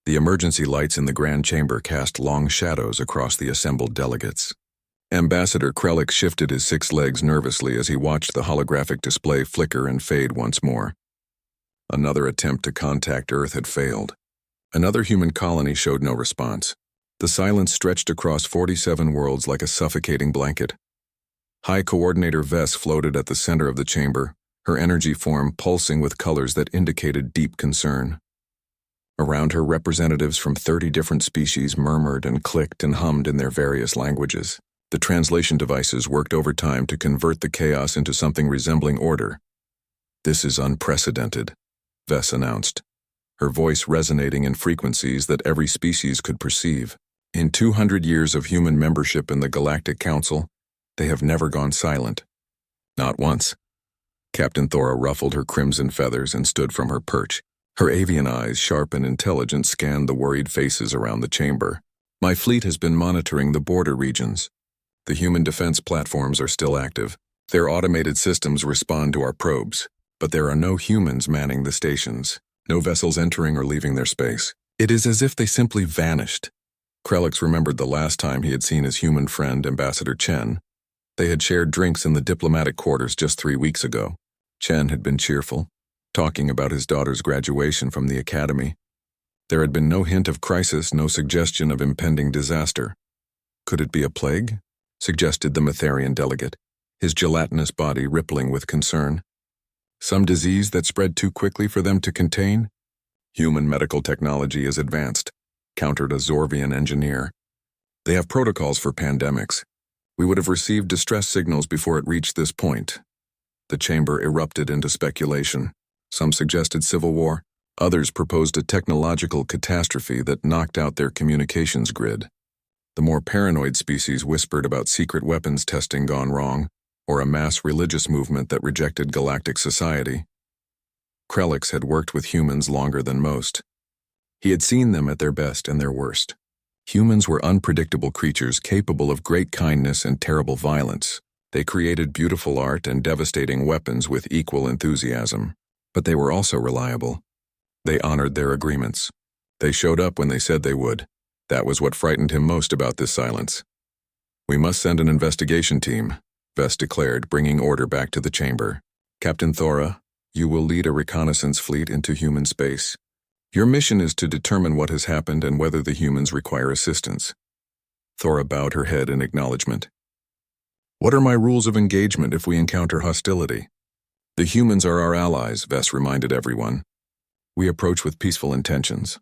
The emergency lights in the grand chamber cast long shadows across the assembled delegates. Ambassador Krellick shifted his 6 legs nervously as he watched the holographic display flicker and fade once more. Another attempt to contact Earth had failed. Another human colony showed no response. The silence stretched across 47 worlds like a suffocating blanket. High Coordinator Vess floated at the center of the chamber, her energy form pulsing with colors that indicated deep concern. Around her, representatives from 30 different species murmured and clicked and hummed in their various languages. The translation devices worked overtime to convert the chaos into something resembling order. "This is unprecedented," Vess announced, her voice resonating in frequencies that every species could perceive. "In 200 years of human membership in the Galactic Council, they have never gone silent. Not once." Captain Thora ruffled her crimson feathers and stood from her perch. Her avian eyes, sharp and intelligent, scanned the worried faces around the chamber. "My fleet has been monitoring the border regions. The human defense platforms are still active. Their automated systems respond to our probes, but there are no humans manning the stations, no vessels entering or leaving their space. It is as if they simply vanished." Krellick remembered the last time he had seen his human friend, Ambassador Chen. They had shared drinks in the diplomatic quarters just 3 weeks ago. Chen had been cheerful, talking about his daughter's graduation from the academy. There had been no hint of crisis, no suggestion of impending disaster. "Could it be a plague?" suggested the Metherian delegate, his gelatinous body rippling with concern. "Some disease that spread too quickly for them to contain?" "Human medical technology is advanced," countered a Zorvian engineer. "They have protocols for pandemics. We would have received distress signals before it reached this point." The chamber erupted into speculation. Some suggested civil war. Others proposed a technological catastrophe that knocked out their communications grid. The more paranoid species whispered about secret weapons testing gone wrong, or a mass religious movement that rejected galactic society. Krellick had worked with humans longer than most. He had seen them at their best and their worst. Humans were unpredictable creatures capable of great kindness and terrible violence. They created beautiful art and devastating weapons with equal enthusiasm. But they were also reliable. They honored their agreements. They showed up when they said they would. That was what frightened him most about this silence. "We must send an investigation team," Vess declared, bringing order back to the chamber. "Captain Thora, you will lead a reconnaissance fleet into human space. Your mission is to determine what has happened and whether the humans require assistance." Thora bowed her head in acknowledgement. "What are my rules of engagement if we encounter hostility?" "The humans are our allies," Vess reminded everyone. "We approach with peaceful intentions.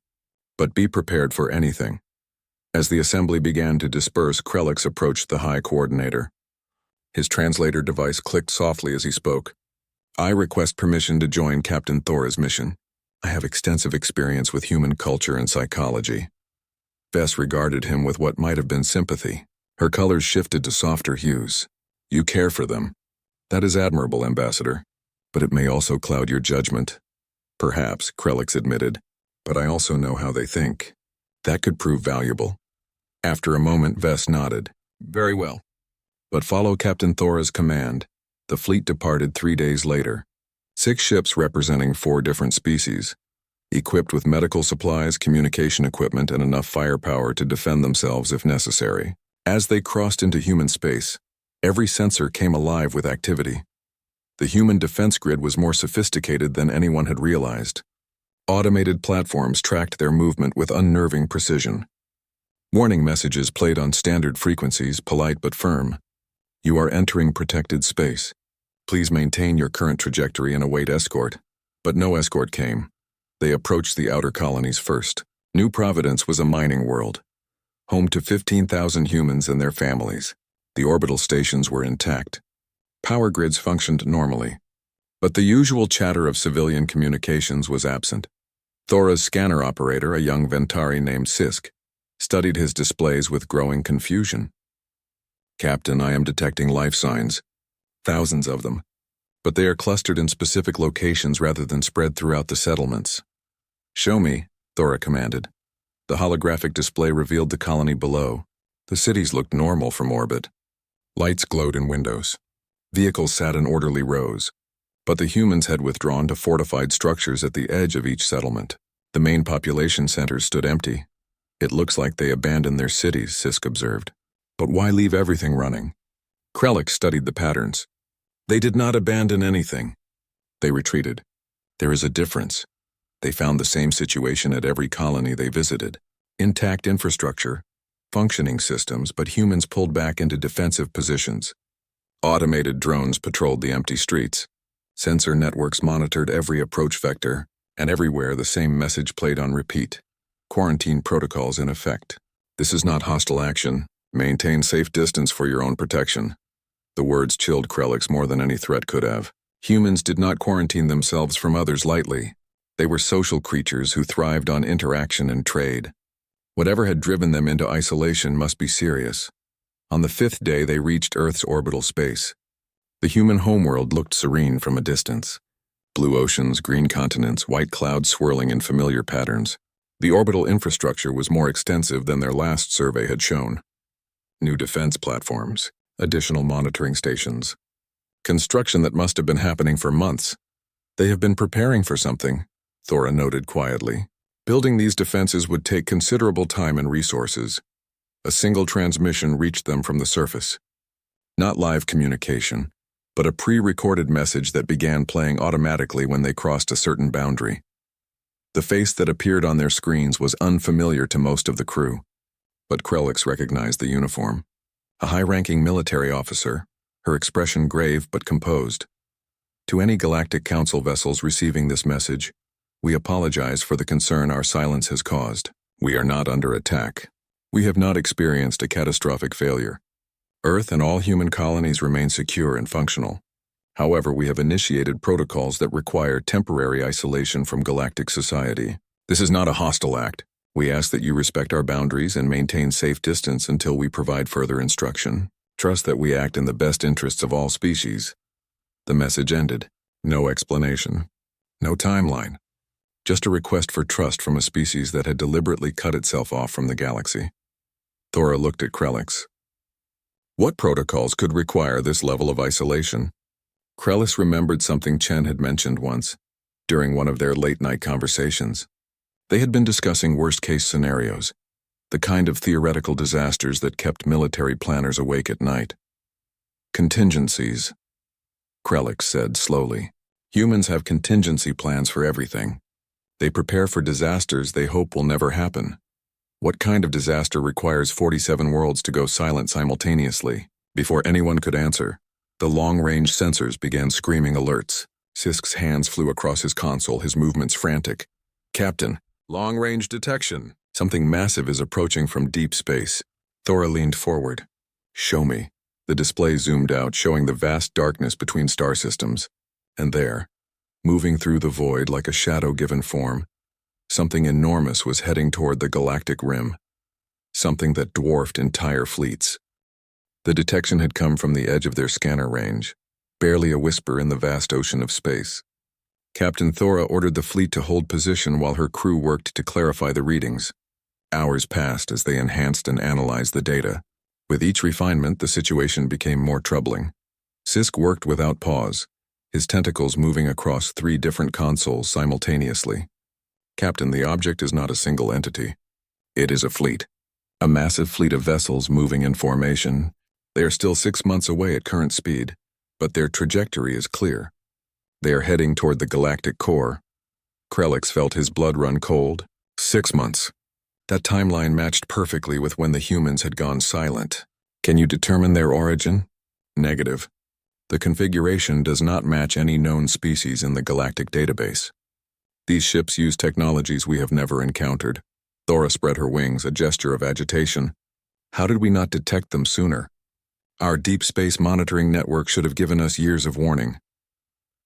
But be prepared for anything." As the assembly began to disperse, Krellick approached the High Coordinator. His translator device clicked softly as he spoke. "I request permission to join Captain Thora's mission. I have extensive experience with human culture and psychology." Vess regarded him with what might have been sympathy. Her colors shifted to softer hues. "You care for them. That is admirable, Ambassador. But it may also cloud your judgment." "Perhaps," Krellick admitted, "but I also know how they think. That could prove valuable." After a moment, Vess nodded. "Very well. But follow Captain Thora's command." The fleet departed 3 days later. 6 ships representing 4 different species, equipped with medical supplies, communication equipment, and enough firepower to defend themselves if necessary. As they crossed into human space, every sensor came alive with activity. The human defense grid was more sophisticated than anyone had realized. Automated platforms tracked their movement with unnerving precision. Warning messages played on standard frequencies, polite but firm. "You are entering protected space. Please maintain your current trajectory and await escort." But no escort came. They approached the outer colonies first. New Providence was a mining world, home to 15,000 humans and their families. The orbital stations were intact. Power grids functioned normally. But the usual chatter of civilian communications was absent. Thora's scanner operator, a young Ventari named Sisk, studied his displays with growing confusion. "Captain, I am detecting life signs. Thousands of them. But they are clustered in specific locations rather than spread throughout the settlements." "Show me," Thora commanded. The holographic display revealed the colony below. The cities looked normal from orbit. Lights glowed in windows. Vehicles sat in orderly rows. But the humans had withdrawn to fortified structures at the edge of each settlement. The main population centers stood empty. It looks like they abandoned their cities, Sisk observed. But why leave everything running? Krellick studied the patterns. They did not abandon anything. They retreated. There is a difference. They found the same situation at every colony they visited. Intact infrastructure, functioning systems, but humans pulled back into defensive positions. Automated drones patrolled the empty streets. Sensor networks monitored every approach vector, and everywhere the same message played on repeat. Quarantine protocols in effect. This is not hostile action. Maintain safe distance for your own protection. The words chilled Krellick more than any threat could have. Humans did not quarantine themselves from others lightly. They were social creatures who thrived on interaction and trade. Whatever had driven them into isolation must be serious. On the 5th day, they reached Earth's orbital space. The human homeworld looked serene from a distance. Blue oceans, green continents, white clouds swirling in familiar patterns. The orbital infrastructure was more extensive than their last survey had shown. New defense platforms, additional monitoring stations. Construction that must have been happening for months. They have been preparing for something, Thora noted quietly. Building these defenses would take considerable time and resources. A single transmission reached them from the surface. Not live communication, but a pre-recorded message that began playing automatically when they crossed a certain boundary. The face that appeared on their screens was unfamiliar to most of the crew, but Krellick recognized the uniform. A high-ranking military officer, her expression grave but composed. To any Galactic Council vessels receiving this message, we apologize for the concern our silence has caused. We are not under attack. We have not experienced a catastrophic failure. Earth and all human colonies remain secure and functional. However, we have initiated protocols that require temporary isolation from galactic society. This is not a hostile act. We ask that you respect our boundaries and maintain safe distance until we provide further instruction. Trust that we act in the best interests of all species. The message ended. No explanation. No timeline. Just a request for trust from a species that had deliberately cut itself off from the galaxy. Thora looked at Krellick. What protocols could require this level of isolation? Krellick remembered something Chen had mentioned once, during one of their late-night conversations. They had been discussing worst-case scenarios, the kind of theoretical disasters that kept military planners awake at night. Contingencies, Krellick said slowly. Humans have contingency plans for everything. They prepare for disasters they hope will never happen. What kind of disaster requires 47 worlds to go silent simultaneously? Before anyone could answer, the long-range sensors began screaming alerts. Sisk's hands flew across his console, his movements frantic. Captain, long-range detection. Something massive is approaching from deep space. Thora leaned forward. Show me. The display zoomed out, showing the vast darkness between star systems. And there, moving through the void like a shadow-given form, something enormous was heading toward the galactic rim. Something that dwarfed entire fleets. The detection had come from the edge of their scanner range, barely a whisper in the vast ocean of space. Captain Thora ordered the fleet to hold position while her crew worked to clarify the readings. Hours passed as they enhanced and analyzed the data. With each refinement, the situation became more troubling. Sisk worked without pause, his tentacles moving across 3 different consoles simultaneously. Captain, the object is not a single entity. It is a fleet. A massive fleet of vessels moving in formation. They are still 6 months away at current speed, but their trajectory is clear. They are heading toward the galactic core. Krellick felt his blood run cold. 6 months. That timeline matched perfectly with when the humans had gone silent. Can you determine their origin? Negative. The configuration does not match any known species in the galactic database. These ships use technologies we have never encountered. Thora spread her wings, a gesture of agitation. How did we not detect them sooner? Our deep space monitoring network should have given us years of warning.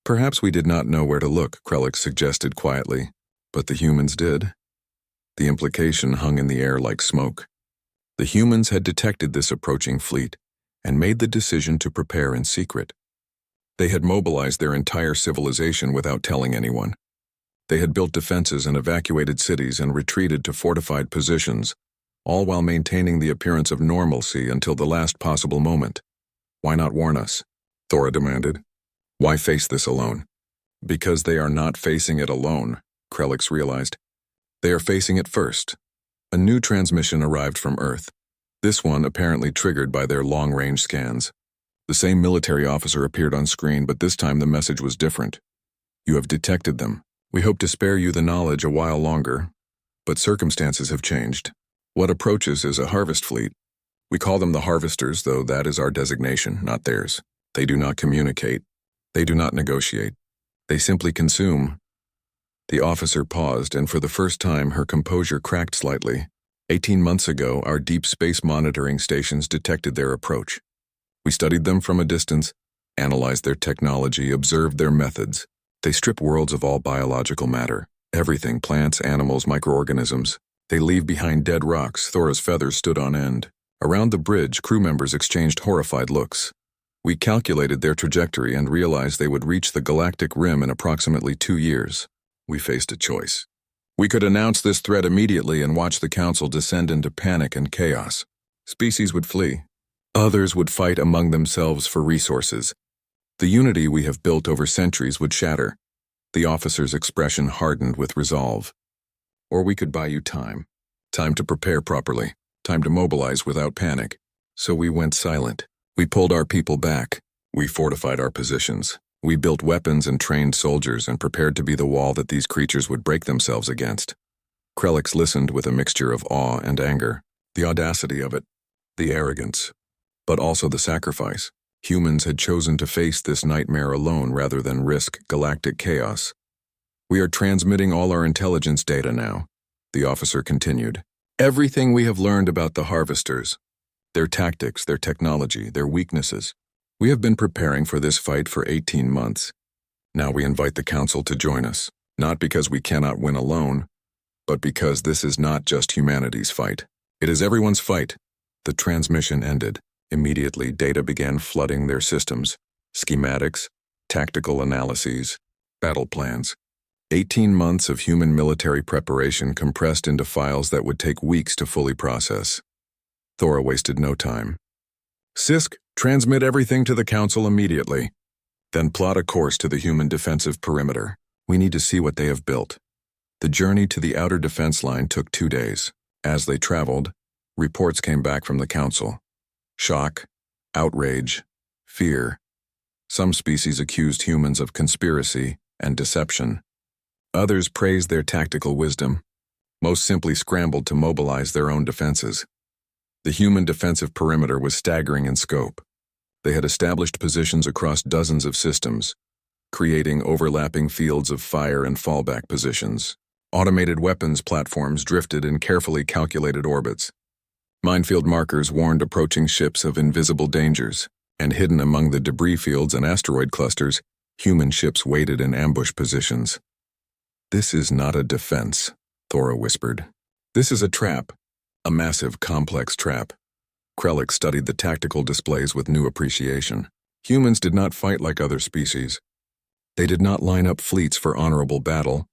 Perhaps we did not know where to look, Krellick suggested quietly, but the humans did. The implication hung in the air like smoke. The humans had detected this approaching fleet and made the decision to prepare in secret. They had mobilized their entire civilization without telling anyone. They had built defenses and evacuated cities and retreated to fortified positions, all while maintaining the appearance of normalcy until the last possible moment. Why not warn us? Thora demanded. Why face this alone? Because they are not facing it alone, Krellick realized. They are facing it first. A new transmission arrived from Earth, this one apparently triggered by their long-range scans. The same military officer appeared on screen, but this time the message was different. You have detected them. We hope to spare you the knowledge a while longer, but circumstances have changed. What approaches is a harvest fleet. We call them the Harvesters, though that is our designation, not theirs. They do not communicate. They do not negotiate. They simply consume. The officer paused, and for the first time her composure cracked slightly. 18 months ago, our deep space monitoring stations detected their approach. We studied them from a distance, analyzed their technology, observed their methods. They strip worlds of all biological matter. Everything, plants, animals, microorganisms. They leave behind dead rocks. Thora's feathers stood on end. Around the bridge, crew members exchanged horrified looks. We calculated their trajectory and realized they would reach the galactic rim in approximately 2 years. We faced a choice. We could announce this threat immediately and watch the Council descend into panic and chaos. Species would flee. Others would fight among themselves for resources. The unity we have built over centuries would shatter. The officer's expression hardened with resolve. Or we could buy you time. Time to prepare properly. Time to mobilize without panic. So we went silent. We pulled our people back. We fortified our positions. We built weapons and trained soldiers and prepared to be the wall that these creatures would break themselves against. Krelix listened with a mixture of awe and anger. The audacity of it. The arrogance. But also the sacrifice. Humans had chosen to face this nightmare alone rather than risk galactic chaos. We are transmitting all our intelligence data now, the officer continued. Everything we have learned about the Harvesters. Their tactics, their technology, their weaknesses. We have been preparing for this fight for 18 months. Now we invite the Council to join us, not because we cannot win alone, but because this is not just humanity's fight. It is everyone's fight. The transmission ended. Immediately, data began flooding their systems. Schematics, tactical analyses, battle plans. 18 months of human military preparation compressed into files that would take weeks to fully process. Thora wasted no time. Sisk, transmit everything to the Council immediately. Then plot a course to the human defensive perimeter. We need to see what they have built. The journey to the outer defense line took 2 days. As they traveled, reports came back from the Council. Shock, outrage, fear. Some species accused humans of conspiracy and deception. Others praised their tactical wisdom. Most simply scrambled to mobilize their own defenses. The human defensive perimeter was staggering in scope. They had established positions across dozens of systems, creating overlapping fields of fire and fallback positions. Automated weapons platforms drifted in carefully calculated orbits. Minefield markers warned approaching ships of invisible dangers, and hidden among the debris fields and asteroid clusters, human ships waited in ambush positions. This is not a defense, Thora whispered. This is a trap. A massive, complex trap. Krelix studied the tactical displays with new appreciation. Humans did not fight like other species. They did not line up fleets for honorable battle.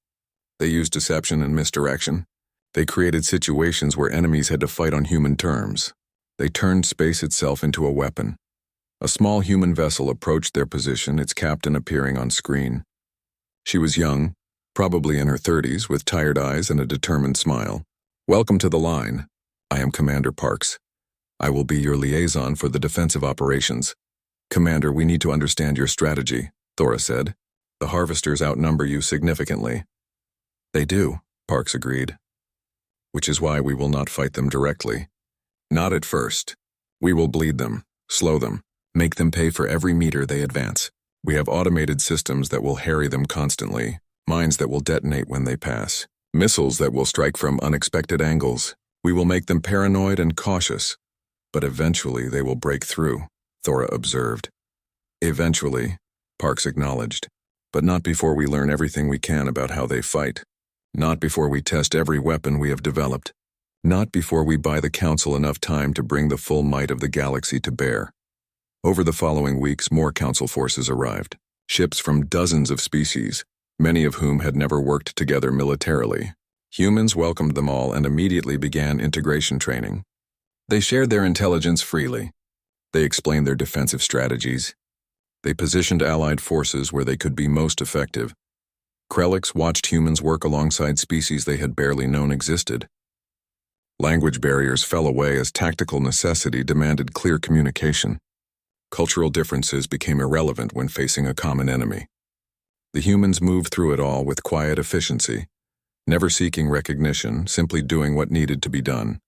They used deception and misdirection. They created situations where enemies had to fight on human terms. They turned space itself into a weapon. A small human vessel approached their position, its captain appearing on screen. She was young, probably in her 30s, with tired eyes and a determined smile. Welcome to the line. I am Commander Parks. I will be your liaison for the defensive operations. Commander, we need to understand your strategy, Thora said. The Harvesters outnumber you significantly. They do, Parks agreed. Which is why we will not fight them directly. Not at first. We will bleed them, slow them, make them pay for every meter they advance. We have automated systems that will harry them constantly, mines that will detonate when they pass, missiles that will strike from unexpected angles. We will make them paranoid and cautious, but eventually they will break through, Thora observed. Eventually, Parks acknowledged, but not before we learn everything we can about how they fight. Not before we test every weapon we have developed. Not before we buy the Council enough time to bring the full might of the galaxy to bear. Over the following weeks, more Council forces arrived. Ships from dozens of species, many of whom had never worked together militarily. Humans welcomed them all and immediately began integration training. They shared their intelligence freely. They explained their defensive strategies. They positioned allied forces where they could be most effective. Krelix watched humans work alongside species they had barely known existed. Language barriers fell away as tactical necessity demanded clear communication. Cultural differences became irrelevant when facing a common enemy. The humans moved through it all with quiet efficiency, never seeking recognition, simply doing what needed to be done.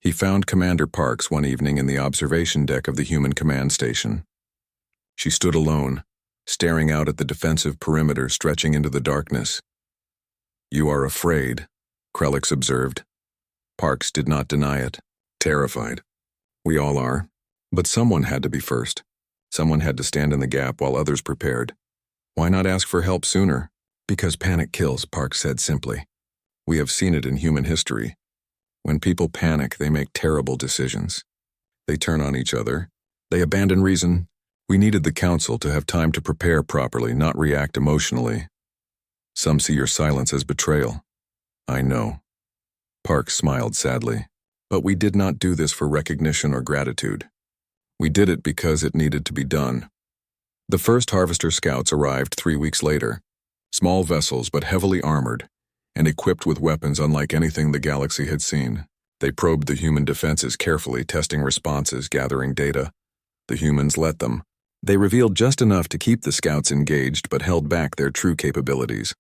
He found Commander Parks one evening in the observation deck of the human command station. She stood alone, staring out at the defensive perimeter stretching into the darkness. "You are afraid," Krelix observed. Parks did not deny it. "Terrified. We all are. But someone had to be first. Someone had to stand in the gap while others prepared. Why not ask for help sooner?" "Because panic kills," Parks said simply. "We have seen it in human history. When people panic, they make terrible decisions. They turn on each other. They abandon reason. We needed the council to have time to prepare properly, not react emotionally. Some see your silence as betrayal." "I know." Parks smiled sadly. "But we did not do this for recognition or gratitude. We did it because it needed to be done." The first Harvester scouts arrived 3 weeks later. Small vessels but heavily armored, and equipped with weapons unlike anything the galaxy had seen. They probed the human defenses carefully, testing responses, gathering data. The humans let them. They revealed just enough to keep the scouts engaged but held back their true capabilities.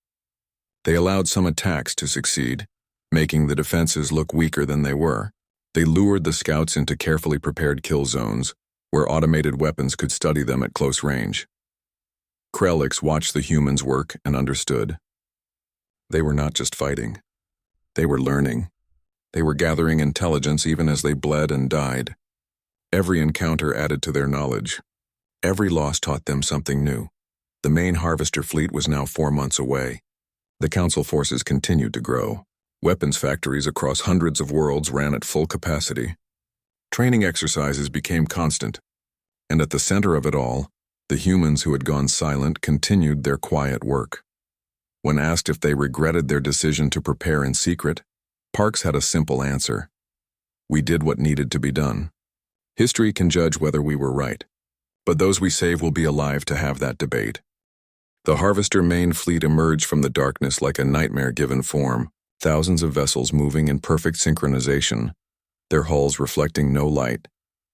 They allowed some attacks to succeed, making the defenses look weaker than they were. They lured the scouts into carefully prepared kill zones, where automated weapons could study them at close range. Krelix watched the humans work and understood. They were not just fighting. They were learning. They were gathering intelligence even as they bled and died. Every encounter added to their knowledge. Every loss taught them something new. The main Harvester fleet was now 4 months away. The Council forces continued to grow. Weapons factories across hundreds of worlds ran at full capacity. Training exercises became constant. And at the center of it all, the humans who had gone silent continued their quiet work. When asked if they regretted their decision to prepare in secret, Parks had a simple answer. "We did what needed to be done. History can judge whether we were right, but those we save will be alive to have that debate." The Harvester main fleet emerged from the darkness like a nightmare given form, thousands of vessels moving in perfect synchronization, their hulls reflecting no light,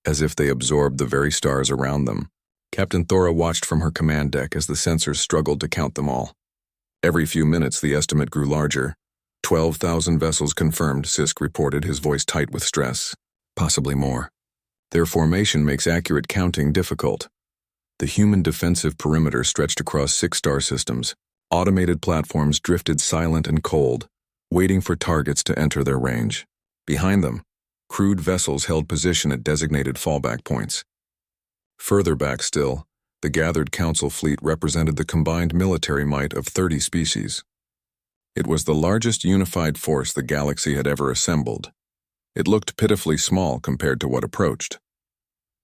as if they absorbed the very stars around them. Captain Thora watched from her command deck as the sensors struggled to count them all. Every few minutes the estimate grew larger. 12,000 vessels confirmed, Sisk reported, his voice tight with stress. Possibly more. Their formation makes accurate counting difficult. The human defensive perimeter stretched across 6 star systems. Automated platforms drifted silent and cold, waiting for targets to enter their range. Behind them, crewed vessels held position at designated fallback points. Further back still, the gathered Council fleet represented the combined military might of 30 species. It was the largest unified force the galaxy had ever assembled. It looked pitifully small compared to what approached.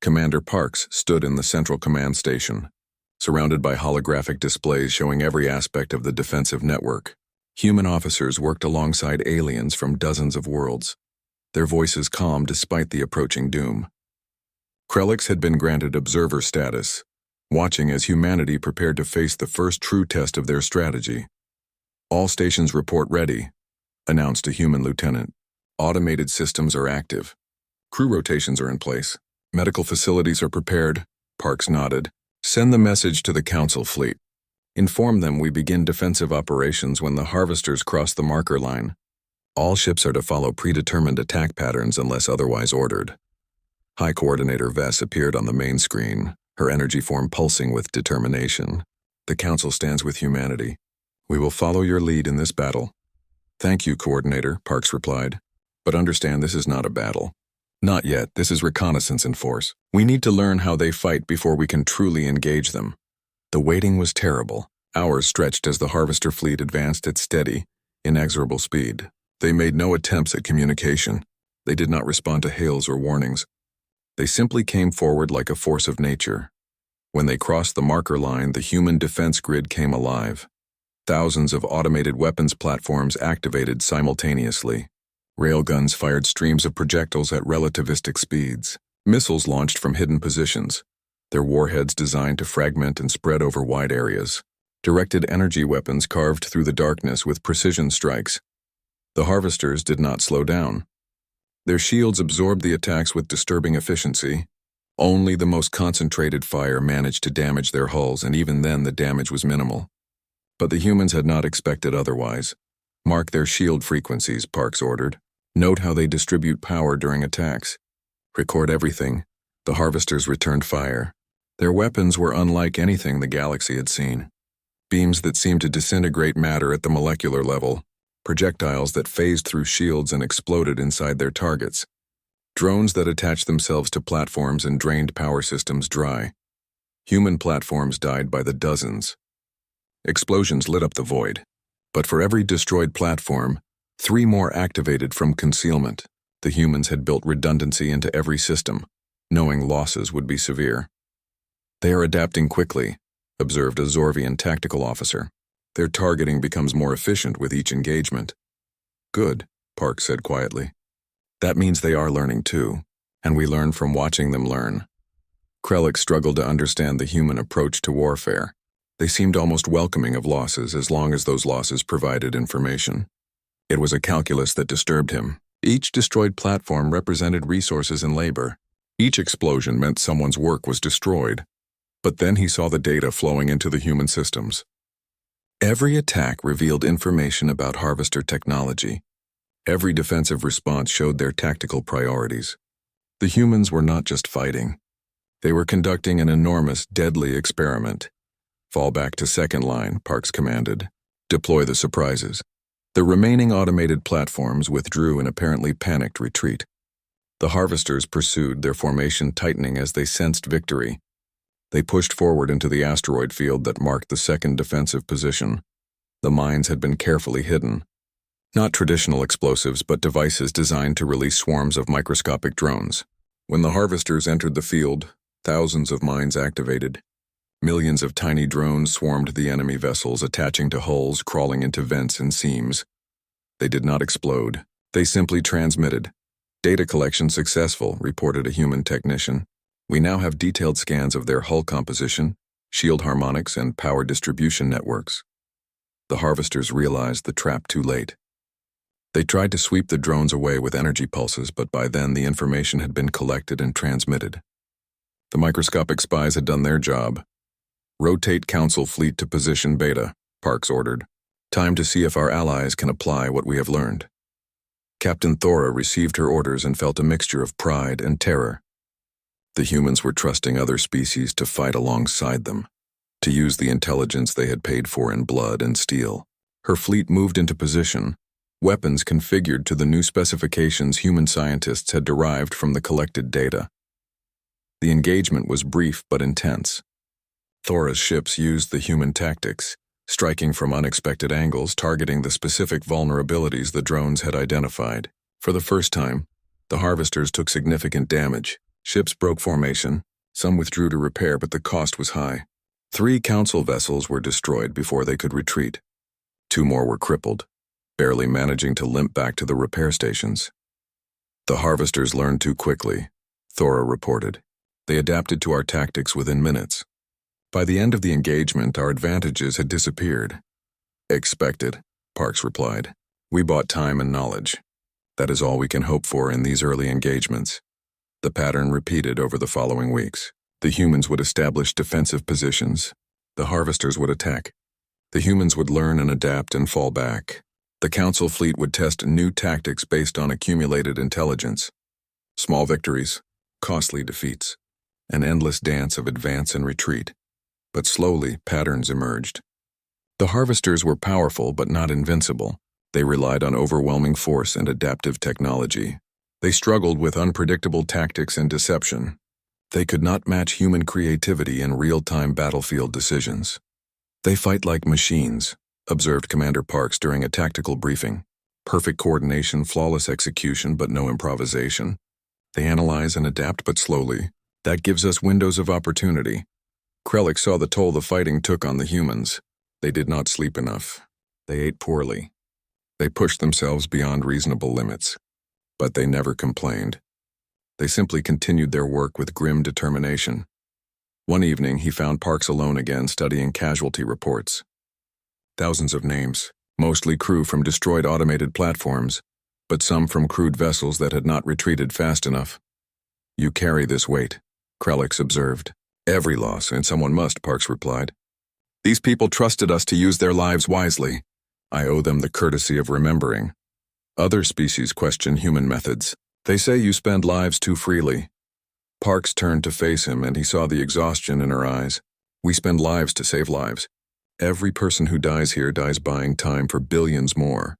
Commander Parks stood in the central command station, surrounded by holographic displays showing every aspect of the defensive network. Human officers worked alongside aliens from dozens of worlds, their voices calm despite the approaching doom. Krelix had been granted observer status, watching as humanity prepared to face the first true test of their strategy. "All stations report ready," announced a human lieutenant. "Automated systems are active. Crew rotations are in place. Medical facilities are prepared." Parks nodded. "Send the message to the Council fleet. Inform them we begin defensive operations when the Harvesters cross the marker line. All ships are to follow predetermined attack patterns unless otherwise ordered." High Coordinator Vess appeared on the main screen, her energy form pulsing with determination. "The Council stands with humanity. We will follow your lead in this battle." "Thank you, Coordinator," Parks replied. "But understand this is not a battle. Not yet, this is reconnaissance in force. We need to learn how they fight before we can truly engage them." The waiting was terrible. Hours stretched as the Harvester fleet advanced at steady, inexorable speed. They made no attempts at communication. They did not respond to hails or warnings. They simply came forward like a force of nature. When they crossed the marker line, the human defense grid came alive. Thousands of automated weapons platforms activated simultaneously. Railguns fired streams of projectiles at relativistic speeds. Missiles launched from hidden positions, their warheads designed to fragment and spread over wide areas. directed energy weapons carved through the darkness with precision strikes. The harvesters did not slow down. Their shields absorbed the attacks with disturbing efficiency. Only the most concentrated fire managed to damage their hulls, and even then the damage was minimal. But the humans had not expected otherwise. Mark their shield frequencies, Parks ordered. Note how they distribute power during attacks. Record everything. The harvesters returned fire. Their weapons were unlike anything the galaxy had seen. Beams that seemed to disintegrate matter at the molecular level. Projectiles that phased through shields and exploded inside their targets. Drones that attached themselves to platforms and drained power systems dry. Human platforms died by the dozens. Explosions lit up the void. But for every destroyed platform, 3 more activated from concealment. The humans had built redundancy into every system, knowing losses would be severe. "They are adapting quickly," observed a Zorvian tactical officer. "Their targeting becomes more efficient with each engagement." "Good," Park said quietly. "That means they are learning too, and we learn from watching them learn." Krellick struggled to understand the human approach to warfare. They seemed almost welcoming of losses as long as those losses provided information. It was a calculus that disturbed him. Each destroyed platform represented resources and labor. Each explosion meant someone's work was destroyed. But then he saw the data flowing into the human systems. Every attack revealed information about harvester technology. Every defensive response showed their tactical priorities. The humans were not just fighting. They were conducting an enormous, deadly experiment. "Fall back to second line," Parks commanded. "Deploy the surprises." The remaining automated platforms withdrew in apparently panicked retreat. The harvesters pursued, their formation tightening as they sensed victory. They pushed forward into the asteroid field that marked the second defensive position. The mines had been carefully hidden. Not traditional explosives, but devices designed to release swarms of microscopic drones. When the harvesters entered the field, thousands of mines activated. Millions of tiny drones swarmed the enemy vessels, attaching to hulls, crawling into vents and seams. They did not explode. They simply transmitted. "Data collection successful," reported a human technician. "We now have detailed scans of their hull composition, shield harmonics, and power distribution networks." The harvesters realized the trap too late. They tried to sweep the drones away with energy pulses, but by then the information had been collected and transmitted. The microscopic spies had done their job. "Rotate Council fleet to position Beta," Parks ordered. "Time to see if our allies can apply what we have learned." Captain Thora received her orders and felt a mixture of pride and terror. The humans were trusting other species to fight alongside them, to use the intelligence they had paid for in blood and steel. Her fleet moved into position, weapons configured to the new specifications human scientists had derived from the collected data. The engagement was brief but intense. Thora's ships used the human tactics, striking from unexpected angles, targeting the specific vulnerabilities the drones had identified. For the first time, the harvesters took significant damage. Ships broke formation, some withdrew to repair, but the cost was high. 3 council vessels were destroyed before they could retreat. 2 more were crippled, barely managing to limp back to the repair stations. "The harvesters learned too quickly," Thora reported. "They adapted to our tactics within minutes. By the end of the engagement, our advantages had disappeared." "Expected," Parks replied. "We bought time and knowledge. That is all we can hope for in these early engagements." The pattern repeated over the following weeks. The humans would establish defensive positions. The harvesters would attack. The humans would learn and adapt and fall back. The Council fleet would test new tactics based on accumulated intelligence. Small victories, costly defeats, an endless dance of advance and retreat. But slowly, patterns emerged. The harvesters were powerful but not invincible. They relied on overwhelming force and adaptive technology. They struggled with unpredictable tactics and deception. They could not match human creativity in real-time battlefield decisions. "They fight like machines," observed Commander Parks during a tactical briefing. "Perfect coordination, flawless execution, but no improvisation. They analyze and adapt, but slowly. That gives us windows of opportunity." Krellick saw the toll the fighting took on the humans. They did not sleep enough. They ate poorly. They pushed themselves beyond reasonable limits. But they never complained. They simply continued their work with grim determination. One evening, he found Parks alone again, studying casualty reports. Thousands of names, mostly crew from destroyed automated platforms, but some from crewed vessels that had not retreated fast enough. You carry this weight, Krelix observed. Every loss, and someone must, Parks replied. These people trusted us to use their lives wisely. I owe them the courtesy of remembering. Other species question human methods. They say you spend lives too freely. Parks turned to face him, and he saw the exhaustion in her eyes. We spend lives to save lives. Every person who dies here dies buying time for billions more.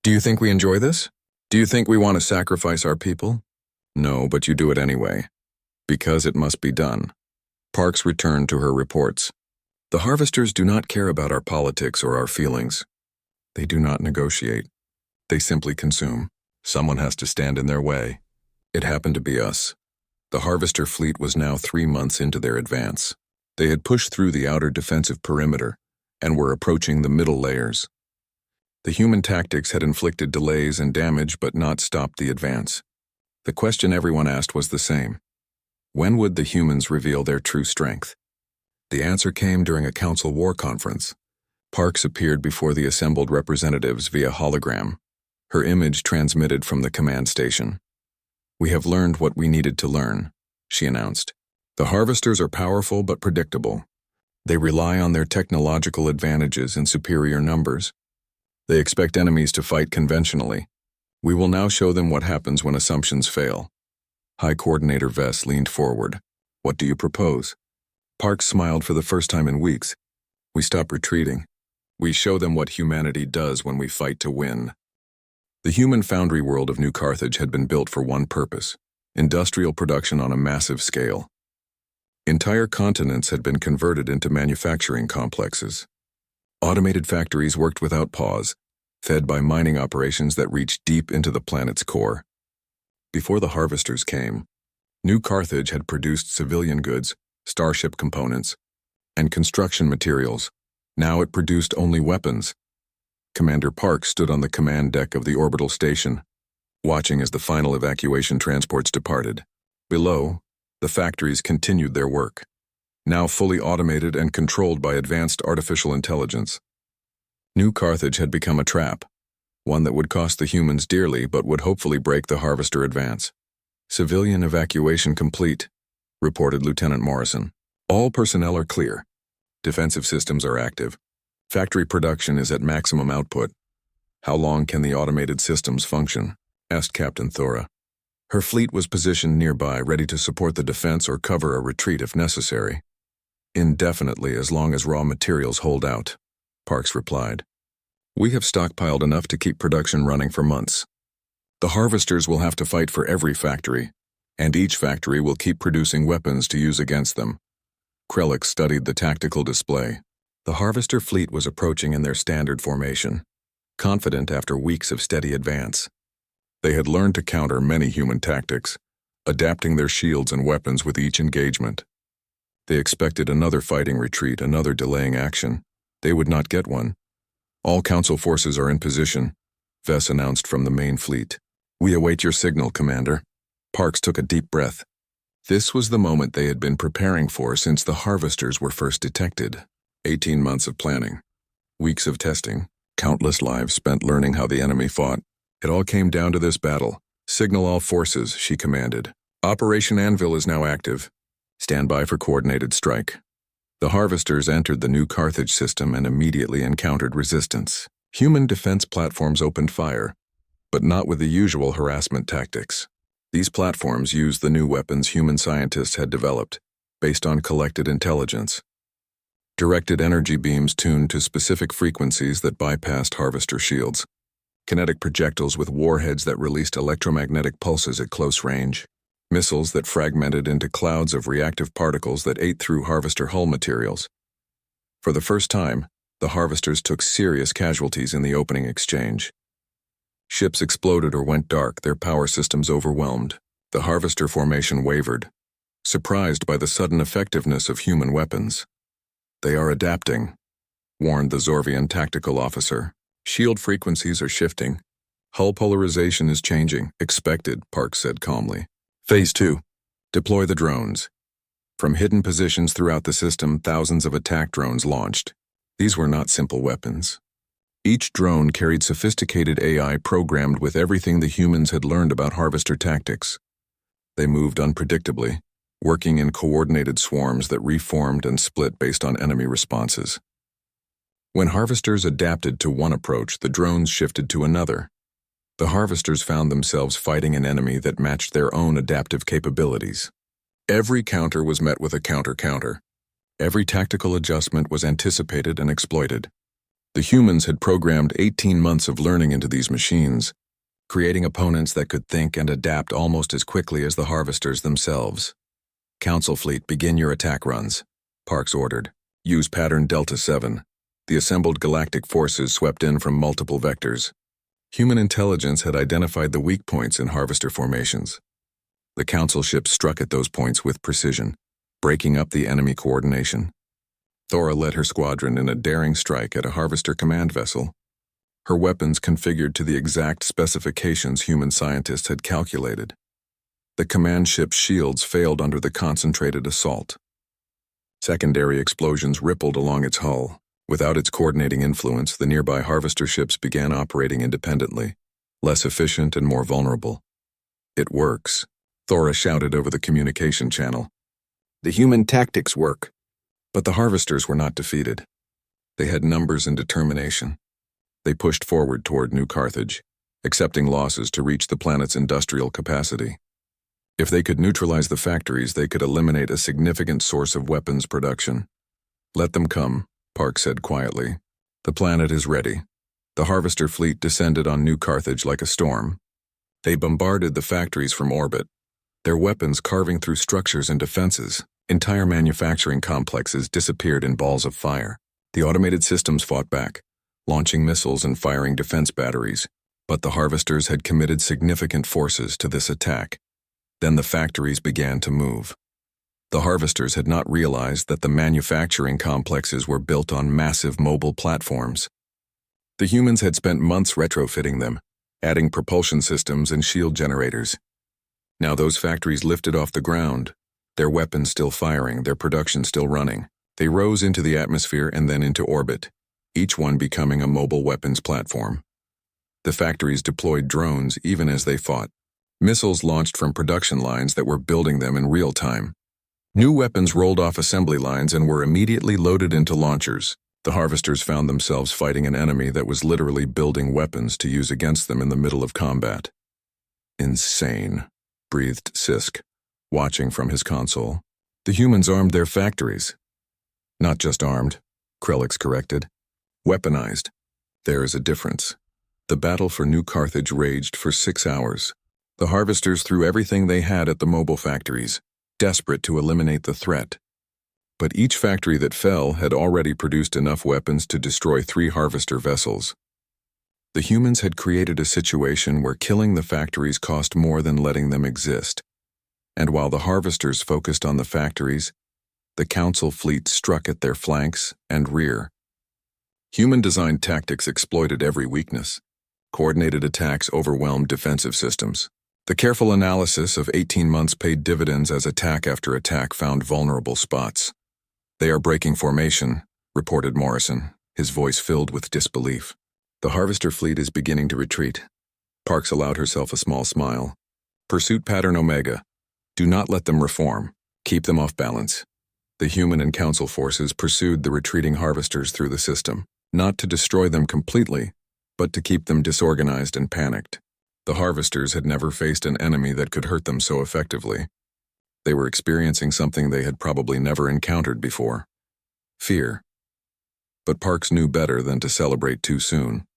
Do you think we enjoy this? Do you think we want to sacrifice our people? No, but you do it anyway. Because it must be done. Parks returned to her reports. The harvesters do not care about our politics or our feelings. They do not negotiate. They simply consume. Someone has to stand in their way. It happened to be us. The harvester fleet was now 3 months into their advance. They had pushed through the outer defensive perimeter and were approaching the middle layers. The human tactics had inflicted delays and damage but not stopped the advance. The question everyone asked was the same. When would the humans reveal their true strength? The answer came during a council war conference. Parks appeared before the assembled representatives via hologram, her image transmitted from the command station. We have learned what we needed to learn, she announced. The harvesters are powerful but predictable. They rely on their technological advantages and superior numbers. They expect enemies to fight conventionally. We will now show them what happens when assumptions fail. High Coordinator Vess leaned forward. What do you propose? Parks smiled for the first time in weeks. We stop retreating. We show them what humanity does when we fight to win. The human foundry world of New Carthage had been built for one purpose: industrial production on a massive scale. Entire continents had been converted into manufacturing complexes. Automated factories worked without pause, fed by mining operations that reached deep into the planet's core. Before the harvesters came, New Carthage had produced civilian goods, starship components, and construction materials. Now it produced only weapons. Commander Parks stood on the command deck of the orbital station, watching as the final evacuation transports departed. Below, the factories continued their work, now fully automated and controlled by advanced artificial intelligence. New Carthage had become a trap, one that would cost the humans dearly but would hopefully break the harvester advance. Civilian evacuation complete, reported Lieutenant Morrison. All personnel are clear. Defensive systems are active. Factory production is at maximum output. How long can the automated systems function? Asked Captain Thora. Her fleet was positioned nearby, ready to support the defense or cover a retreat if necessary. Indefinitely, as long as raw materials hold out, Parks replied. We have stockpiled enough to keep production running for months. The harvesters will have to fight for every factory, and each factory will keep producing weapons to use against them. Krelix studied the tactical display. The harvester fleet was approaching in their standard formation, confident after weeks of steady advance. They had learned to counter many human tactics, adapting their shields and weapons with each engagement. They expected another fighting retreat, another delaying action. They would not get one. All Council forces are in position, Vess announced from the main fleet. We await your signal, Commander. Parks took a deep breath. This was the moment they had been preparing for since the harvesters were first detected. 18 months of planning, weeks of testing, countless lives spent learning how the enemy fought. It all came down to this battle. Signal all forces, she commanded. Operation Anvil is now active. Stand by for coordinated strike. The harvesters entered the New Carthage system and immediately encountered resistance. Human defense platforms opened fire, but not with the usual harassment tactics. These platforms used the new weapons human scientists had developed, based on collected intelligence. Directed energy beams tuned to specific frequencies that bypassed harvester shields. Kinetic projectiles with warheads that released electromagnetic pulses at close range. Missiles that fragmented into clouds of reactive particles that ate through harvester hull materials. For the first time, the harvesters took serious casualties in the opening exchange. Ships exploded or went dark, their power systems overwhelmed. The harvester formation wavered, surprised by the sudden effectiveness of human weapons. They are adapting, warned the Zorvian tactical officer. Shield frequencies are shifting. Hull polarization is changing. Expected, Parks said calmly. Phase 2. Deploy the drones. From hidden positions throughout the system, thousands of attack drones launched. These were not simple weapons. Each drone carried sophisticated AI programmed with everything the humans had learned about harvester tactics. They moved unpredictably, working in coordinated swarms that reformed and split based on enemy responses. When harvesters adapted to one approach, the drones shifted to another. The harvesters found themselves fighting an enemy that matched their own adaptive capabilities. Every counter was met with a counter-counter. Every tactical adjustment was anticipated and exploited. The humans had programmed 18 months of learning into these machines, creating opponents that could think and adapt almost as quickly as the harvesters themselves. "Council Fleet, begin your attack runs," Parks ordered. "Use pattern Delta 7. The assembled galactic forces swept in from multiple vectors. Human intelligence had identified the weak points in harvester formations. The Council ships struck at those points with precision, breaking up the enemy coordination. Thora led her squadron in a daring strike at a harvester command vessel. Her weapons configured to the exact specifications human scientists had calculated. The command ship's shields failed under the concentrated assault. Secondary explosions rippled along its hull. Without its coordinating influence, the nearby harvester ships began operating independently, less efficient and more vulnerable. "It works," Thora shouted over the communication channel. "The human tactics work." But the harvesters were not defeated. They had numbers and determination. They pushed forward toward New Carthage, accepting losses to reach the planet's industrial capacity. If they could neutralize the factories, they could eliminate a significant source of weapons production. "Let them come," Park said quietly. "The planet is ready." The harvester fleet descended on New Carthage like a storm. They bombarded the factories from orbit, their weapons carving through structures and defenses. Entire manufacturing complexes disappeared in balls of fire. The automated systems fought back, launching missiles and firing defense batteries. But the harvesters had committed significant forces to this attack. Then the factories began to move. The harvesters had not realized that the manufacturing complexes were built on massive mobile platforms. The humans had spent months retrofitting them, adding propulsion systems and shield generators. Now those factories lifted off the ground, their weapons still firing, their production still running. They rose into the atmosphere and then into orbit, each one becoming a mobile weapons platform. The factories deployed drones even as they fought. Missiles launched from production lines that were building them in real time. New weapons rolled off assembly lines and were immediately loaded into launchers. The harvesters found themselves fighting an enemy that was literally building weapons to use against them in the middle of combat. "Insane," breathed Sisk, watching from his console. "The humans armed their factories." "Not just armed," Krellix corrected. "Weaponized. There is a difference." The battle for New Carthage raged for 6 hours. The harvesters threw everything they had at the mobile factories, desperate to eliminate the threat. But each factory that fell had already produced enough weapons to destroy 3 harvester vessels. The humans had created a situation where killing the factories cost more than letting them exist. And while the harvesters focused on the factories, the Council fleet struck at their flanks and rear. Human-designed tactics exploited every weakness. Coordinated attacks overwhelmed defensive systems. The careful analysis of 18 months paid dividends as attack after attack found vulnerable spots. "They are breaking formation," reported Morrison, his voice filled with disbelief. "The harvester fleet is beginning to retreat." Parks allowed herself a small smile. "Pursuit pattern Omega. Do not let them reform. Keep them off balance." The human and Council forces pursued the retreating harvesters through the system, not to destroy them completely, but to keep them disorganized and panicked. The harvesters had never faced an enemy that could hurt them so effectively. They were experiencing something they had probably never encountered before: fear. But Parks knew better than to celebrate too soon.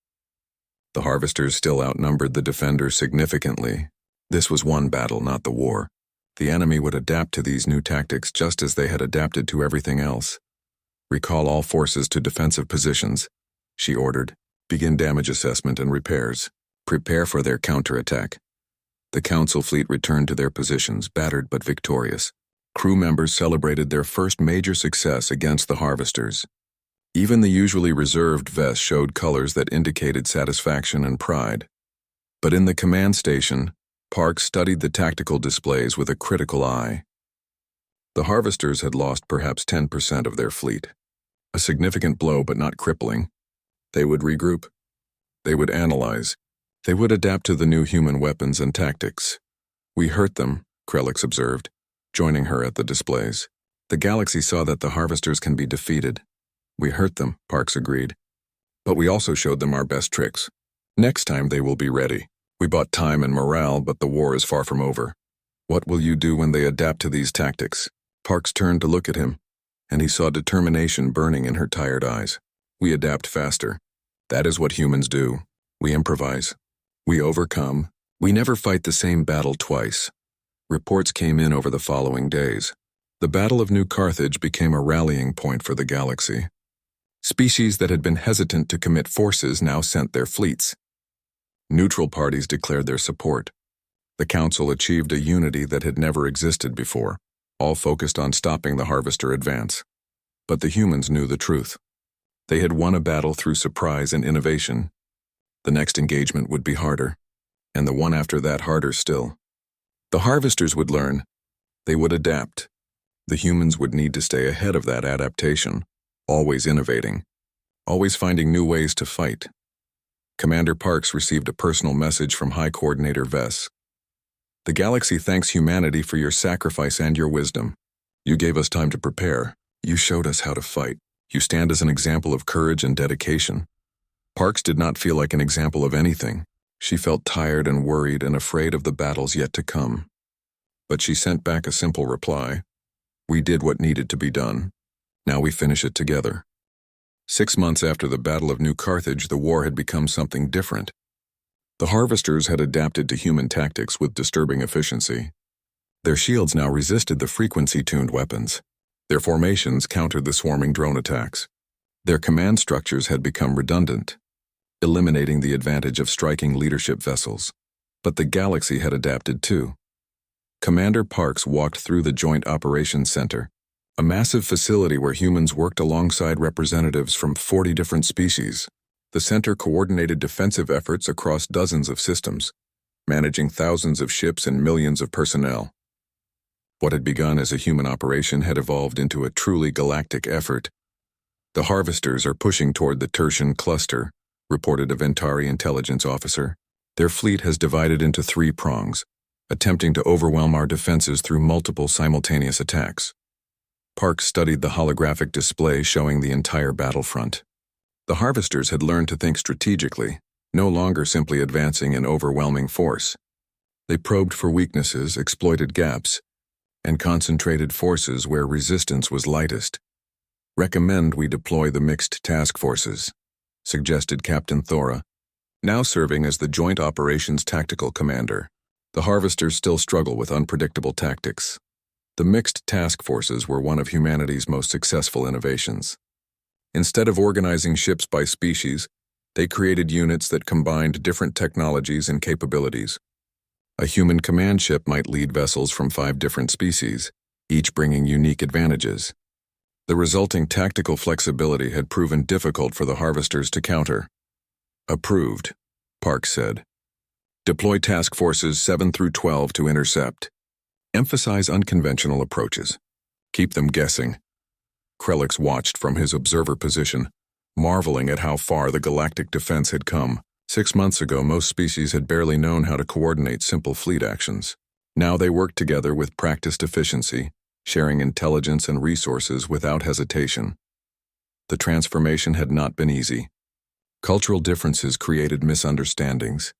The harvesters still outnumbered the defenders significantly. This was one battle, not the war. The enemy would adapt to these new tactics just as they had adapted to everything else. "Recall all forces to defensive positions," she ordered. "Begin damage assessment and repairs. Prepare for their counterattack." The Council fleet returned to their positions, battered but victorious. Crew members celebrated their first major success against the harvesters. Even the usually reserved vest showed colors that indicated satisfaction and pride. But in the command station, Park studied the tactical displays with a critical eye. The harvesters had lost perhaps 10% of their fleet. A significant blow, but not crippling. They would regroup. They would analyze. They would adapt to the new human weapons and tactics. We hurt them, Krelix observed, joining her at the displays. The galaxy saw that the harvesters can be defeated. We hurt them, Parks agreed. But we also showed them our best tricks. Next time they will be ready. We bought time and morale, but the war is far from over. What will you do when they adapt to these tactics? Parks turned to look at him, and he saw determination burning in her tired eyes. We adapt faster. That is what humans do. We improvise. We overcome. We never fight the same battle twice. Reports came in over the following days. The Battle of New Carthage became a rallying point for the galaxy. Species that had been hesitant to commit forces now sent their fleets. Neutral parties declared their support. The Council achieved a unity that had never existed before, all focused on stopping the Harvester advance. But the humans knew the truth. They had won a battle through surprise and innovation. The next engagement would be harder, and the one after that harder still. The Harvesters would learn. They would adapt. The humans would need to stay ahead of that adaptation, always innovating, always finding new ways to fight. Commander Parks received a personal message from High Coordinator Vess. The galaxy thanks humanity for your sacrifice and your wisdom. You gave us time to prepare. You showed us how to fight. You stand as an example of courage and dedication. Parks did not feel like an example of anything. She felt tired and worried and afraid of the battles yet to come. But she sent back a simple reply. We did what needed to be done. Now we finish it together. 6 months after the Battle of New Carthage, the war had become something different. The Harvesters had adapted to human tactics with disturbing efficiency. Their shields now resisted the frequency-tuned weapons. Their formations countered the swarming drone attacks. Their command structures had become redundant, eliminating the advantage of striking leadership vessels. But the galaxy had adapted too. Commander Parks walked through the Joint Operations Center, a massive facility where humans worked alongside representatives from 40 different species. The center coordinated defensive efforts across dozens of systems, managing thousands of ships and millions of personnel. What had begun as a human operation had evolved into a truly galactic effort. The Harvesters are pushing toward the Tertian cluster, reported a Ventari intelligence officer. Their fleet has divided into 3 prongs, attempting to overwhelm our defenses through multiple simultaneous attacks. Parks studied the holographic display showing the entire battlefront. The Harvesters had learned to think strategically, no longer simply advancing in overwhelming force. They probed for weaknesses, exploited gaps, and concentrated forces where resistance was lightest. Recommend we deploy the mixed task forces, suggested Captain Thora, now serving as the Joint Operations Tactical Commander. The Harvesters still struggle with unpredictable tactics. The mixed task forces were one of humanity's most successful innovations. Instead of organizing ships by species, they created units that combined different technologies and capabilities. A human command ship might lead vessels from 5 different species, each bringing unique advantages. The resulting tactical flexibility had proven difficult for the Harvesters to counter. Approved, Parks said. Deploy task forces 7 through 12 to intercept. Emphasize unconventional approaches. Keep them guessing. Krelix watched from his observer position, marveling at how far the galactic defense had come. 6 months ago, most species had barely known how to coordinate simple fleet actions. Now they worked together with practiced efficiency, sharing intelligence and resources without hesitation. The transformation had not been easy. Cultural differences created misunderstandings.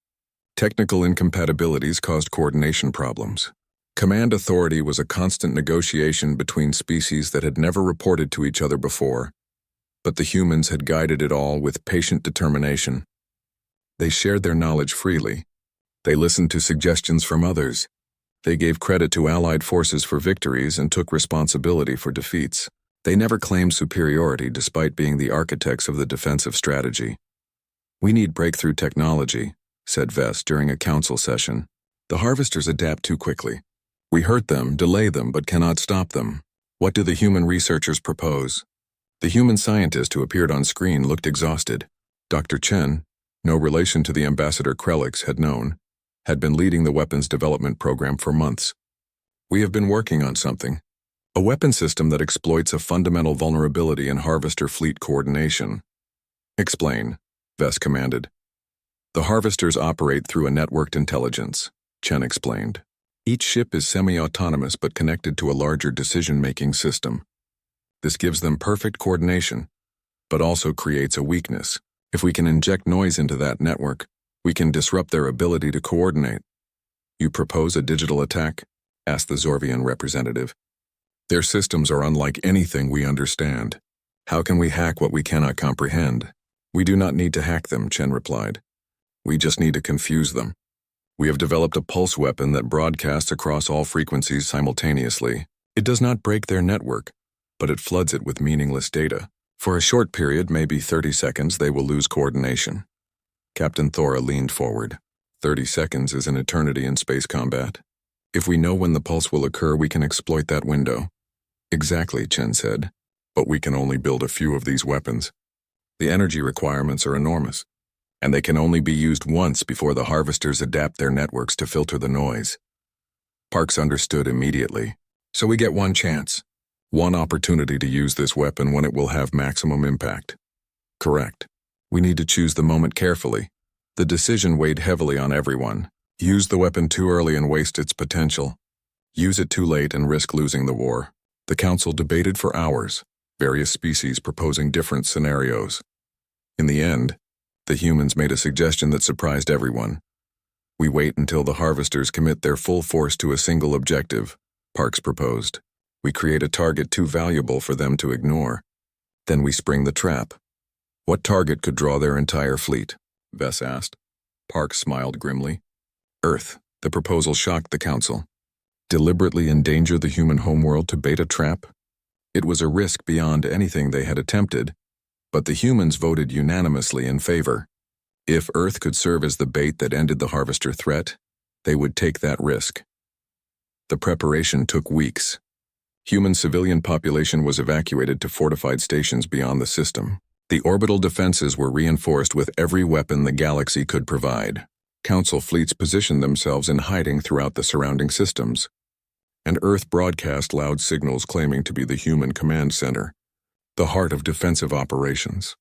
Technical incompatibilities caused coordination problems. Command authority was a constant negotiation between species that had never reported to each other before, but the humans had guided it all with patient determination. They shared their knowledge freely. They listened to suggestions from others. They gave credit to allied forces for victories and took responsibility for defeats. They never claimed superiority despite being the architects of the defensive strategy. We need breakthrough technology, said Vess during a council session. The Harvesters adapt too quickly. We hurt them, delay them, but cannot stop them. What do the human researchers propose? The human scientist who appeared on screen looked exhausted. Dr. Chen, no relation to the Ambassador Krelix, had been leading the weapons development program for months. We have been working on something. A weapon system that exploits a fundamental vulnerability in Harvester fleet coordination. Explain, Vess commanded. The Harvesters operate through a networked intelligence, Chen explained. Each ship is semi-autonomous but connected to a larger decision-making system. This gives them perfect coordination, but also creates a weakness. If we can inject noise into that network, we can disrupt their ability to coordinate. You propose a digital attack? Asked the Zorvian representative. Their systems are unlike anything we understand. How can we hack what we cannot comprehend? We do not need to hack them, Chen replied. We just need to confuse them. We have developed a pulse weapon that broadcasts across all frequencies simultaneously. It does not break their network, but it floods it with meaningless data. For a short period, maybe 30 seconds, they will lose coordination. Captain Thora leaned forward. 30 seconds is an eternity in space combat. If we know when the pulse will occur, we can exploit that window. Exactly, Chen said. But we can only build a few of these weapons. The energy requirements are enormous, and they can only be used once before the Harvesters adapt their networks to filter the noise. Parks understood immediately. So we get one chance. One opportunity to use this weapon when it will have maximum impact. Correct. We need to choose the moment carefully. The decision weighed heavily on everyone. Use the weapon too early and waste its potential. Use it too late and risk losing the war. The council debated for hours, various species proposing different scenarios. In the end, the humans made a suggestion that surprised everyone. We wait until the Harvesters commit their full force to a single objective, Parks proposed. We create a target too valuable for them to ignore. Then we spring the trap. What target could draw their entire fleet? Vess asked. Parks smiled grimly. Earth. The proposal shocked the council. Deliberately endanger the human homeworld to bait a trap? It was a risk beyond anything they had attempted, but the humans voted unanimously in favor. If Earth could serve as the bait that ended the Harvester threat, they would take that risk. The preparation took weeks. Human civilian population was evacuated to fortified stations beyond the system. The orbital defenses were reinforced with every weapon the galaxy could provide. Council fleets positioned themselves in hiding throughout the surrounding systems, and Earth broadcast loud signals claiming to be the human command center, the heart of defensive operations.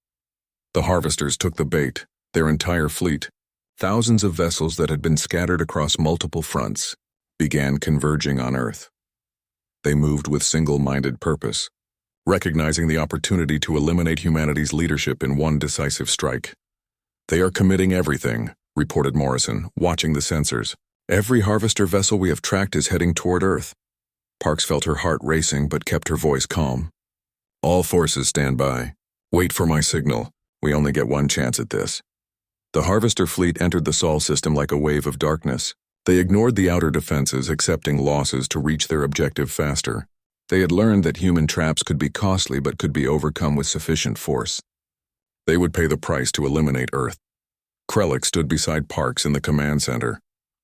The Harvesters took the bait, their entire fleet, thousands of vessels that had been scattered across multiple fronts, began converging on Earth. They moved with single-minded purpose, recognizing the opportunity to eliminate humanity's leadership in one decisive strike. They are committing everything, reported Morrison, watching the sensors. Every Harvester vessel we have tracked is heading toward Earth. Parks felt her heart racing but kept her voice calm. All forces stand by. Wait for my signal. We only get one chance at this. The Harvester fleet entered the Sol system like a wave of darkness. They ignored the outer defenses, accepting losses to reach their objective faster. They had learned that human traps could be costly but could be overcome with sufficient force. They would pay the price to eliminate Earth. Krellick stood beside Parks in the command center,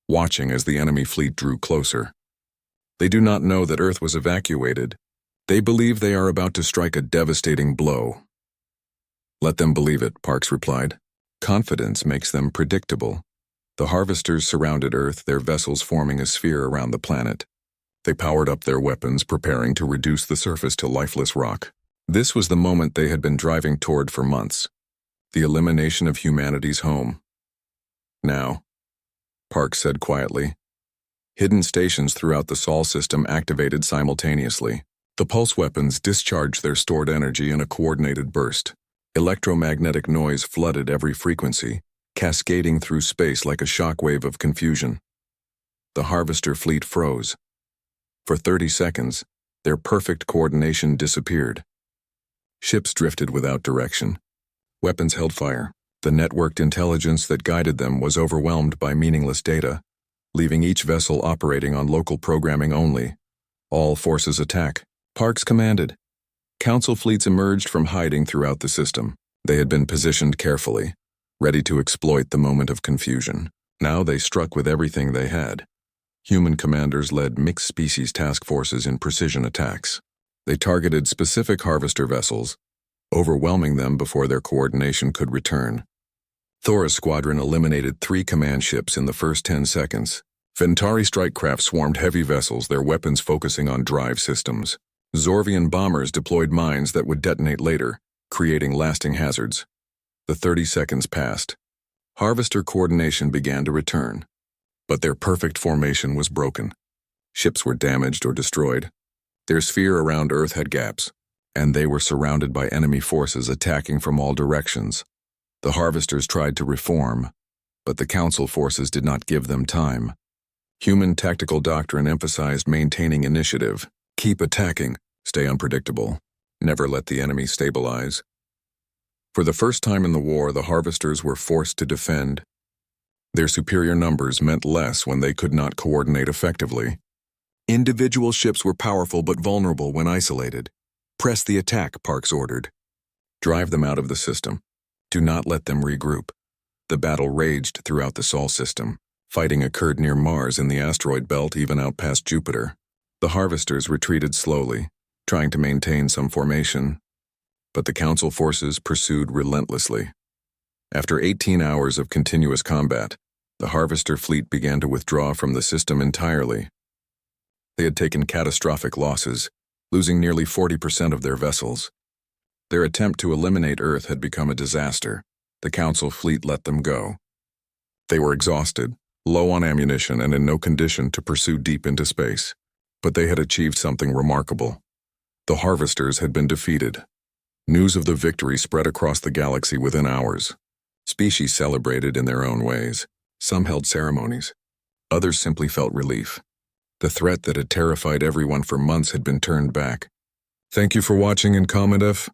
watching as the enemy fleet drew closer. They do not know that Earth was evacuated. They believe they are about to strike a devastating blow. Let them believe it, Parks replied. Confidence makes them predictable. The Harvesters surrounded Earth, their vessels forming a sphere around the planet. They powered up their weapons, preparing to reduce the surface to lifeless rock. This was the moment they had been driving toward for months. The elimination of humanity's home. Now, Parks said quietly. Hidden stations throughout the Sol system activated simultaneously. The pulse weapons discharged their stored energy in a coordinated burst. Electromagnetic noise flooded every frequency, cascading through space like a shockwave of confusion. The Harvester fleet froze. For 30 seconds, their perfect coordination disappeared. Ships drifted without direction. Weapons held fire. The networked intelligence that guided them was overwhelmed by meaningless data, leaving each vessel operating on local programming only. All forces attack. Parks commanded. Council fleets emerged from hiding throughout the system. They had been positioned carefully, ready to exploit the moment of confusion. Now they struck with everything they had. Human commanders led mixed species task forces in precision attacks. They targeted specific Harvester vessels, overwhelming them before their coordination could return. Thora's squadron eliminated 3 command ships in the first 10 seconds. Ventari strike craft swarmed heavy vessels, their weapons focusing on drive systems. Zorvian bombers deployed mines that would detonate later, creating lasting hazards. The 30 seconds passed. Harvester coordination began to return. But their perfect formation was broken. Ships were damaged or destroyed. Their sphere around Earth had gaps, and they were surrounded by enemy forces attacking from all directions. The Harvesters tried to reform, but the Council forces did not give them time. Human tactical doctrine emphasized maintaining initiative, keep attacking, stay unpredictable, never let the enemy stabilize. For the first time in the war, the Harvesters were forced to defend. Their superior numbers meant less when they could not coordinate effectively. Individual ships were powerful but vulnerable when isolated. Press the attack, Parks ordered. Drive them out of the system. Do not let them regroup. The battle raged throughout the Sol system. Fighting occurred near Mars in the asteroid belt, even out past Jupiter. The Harvesters retreated slowly, trying to maintain some formation. But the Council forces pursued relentlessly. After 18 hours of continuous combat, the Harvester fleet began to withdraw from the system entirely. They had taken catastrophic losses, losing nearly 40% of their vessels. Their attempt to eliminate Earth had become a disaster. The Council fleet let them go. They were exhausted, low on ammunition, and in no condition to pursue deep into space. But they had achieved something remarkable. The Harvesters had been defeated. News of the victory spread across the galaxy within hours. Species celebrated in their own ways. Some held ceremonies. Others simply felt relief. The threat that had terrified everyone for months had been turned back. Thank you for watching, and comment if